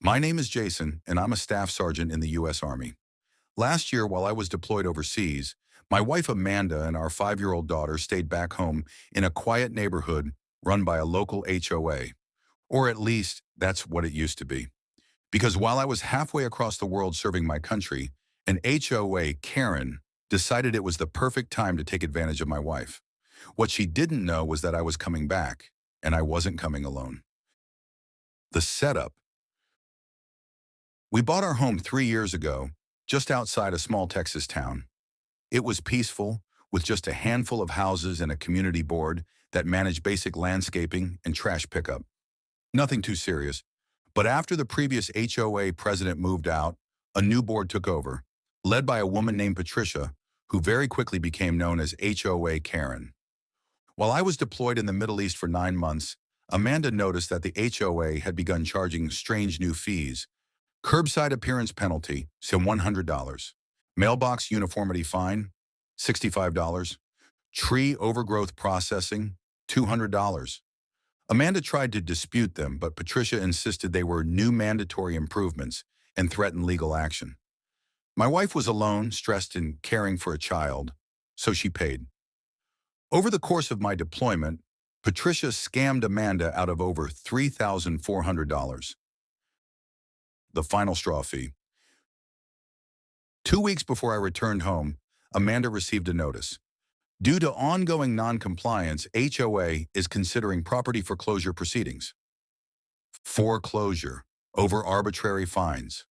My name is Jason, and I'm a staff sergeant in the U.S. Army. Last year, while I was deployed overseas, my wife Amanda and our 5-year-old daughter stayed back home in a quiet neighborhood run by a local HOA. Or at least, that's what it used to be. Because while I was halfway across the world serving my country, an HOA, Karen, decided it was the perfect time to take advantage of my wife. What she didn't know was that I was coming back, and I wasn't coming alone. The setup. We bought our home 3 years ago, just outside a small Texas town. It was peaceful, with just a handful of houses and a community board that managed basic landscaping and trash pickup. Nothing too serious. But after the previous HOA president moved out, a new board took over, led by a woman named Patricia, who very quickly became known as HOA Karen. While I was deployed in the Middle East for 9 months, Amanda noticed that the HOA had begun charging strange new fees. Curbside appearance penalty, some $100. Mailbox uniformity fine, $65. Tree overgrowth processing, $200. Amanda tried to dispute them, but Patricia insisted they were new mandatory improvements and threatened legal action. My wife was alone, stressed and caring for a child, so she paid. Over the course of my deployment, Patricia scammed Amanda out of over $3,400. The final straw fee. 2 weeks before I returned home, Amanda received a notice. Due to ongoing non-compliance, HOA is considering property foreclosure proceedings. Foreclosure over arbitrary fines.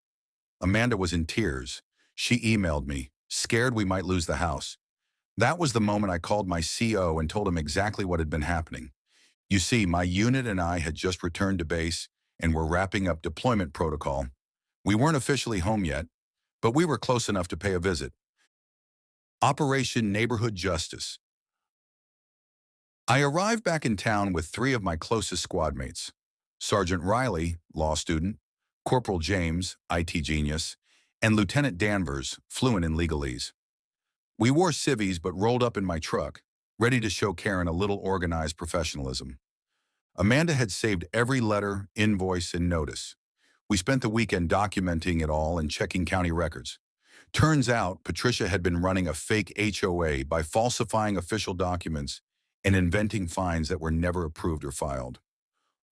Amanda was in tears. She emailed me, scared we might lose the house. That was the moment I called my CO and told him exactly what had been happening. You see, my unit and I had just returned to base and were wrapping up deployment protocol. We weren't officially home yet, but we were close enough to pay a visit. Operation Neighborhood Justice. I arrived back in town with 3 of my closest squad mates: Sergeant Riley, law student, Corporal James, IT genius, and Lieutenant Danvers, fluent in legalese. We wore civvies but rolled up in my truck, ready to show Karen a little organized professionalism. Amanda had saved every letter, invoice, and notice. We spent the weekend documenting it all and checking county records. Turns out, Patricia had been running a fake HOA by falsifying official documents and inventing fines that were never approved or filed.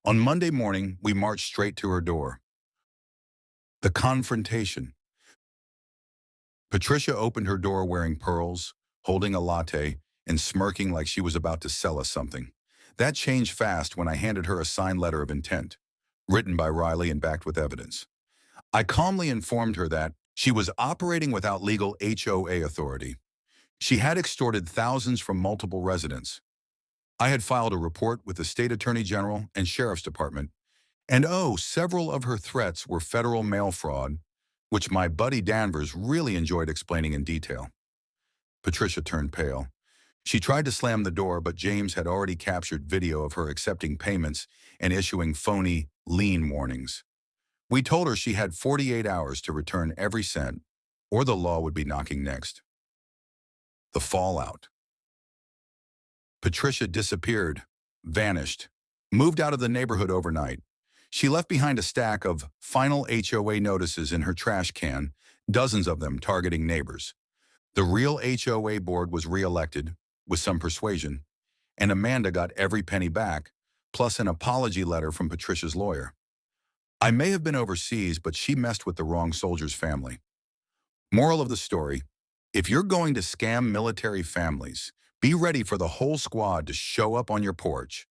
On Monday morning, we marched straight to her door. The confrontation. Patricia opened her door wearing pearls, holding a latte, and smirking like she was about to sell us something. That changed fast when I handed her a signed letter of intent, written by Riley and backed with evidence. I calmly informed her that she was operating without legal HOA authority. She had extorted thousands from multiple residents. I had filed a report with the state attorney general and sheriff's department, and several of her threats were federal mail fraud, which my buddy Danvers really enjoyed explaining in detail. Patricia turned pale. She tried to slam the door, but James had already captured video of her accepting payments and issuing phony lien warnings. We told her she had 48 hours to return every cent, or the law would be knocking next. The fallout. Patricia disappeared, vanished, moved out of the neighborhood overnight. She left behind a stack of final HOA notices in her trash can, dozens of them targeting neighbors. The real HOA board was re-elected, with some persuasion, and Amanda got every penny back, plus an apology letter from Patricia's lawyer. I may have been overseas, but she messed with the wrong soldier's family. Moral of the story: if you're going to scam military families, be ready for the whole squad to show up on your porch.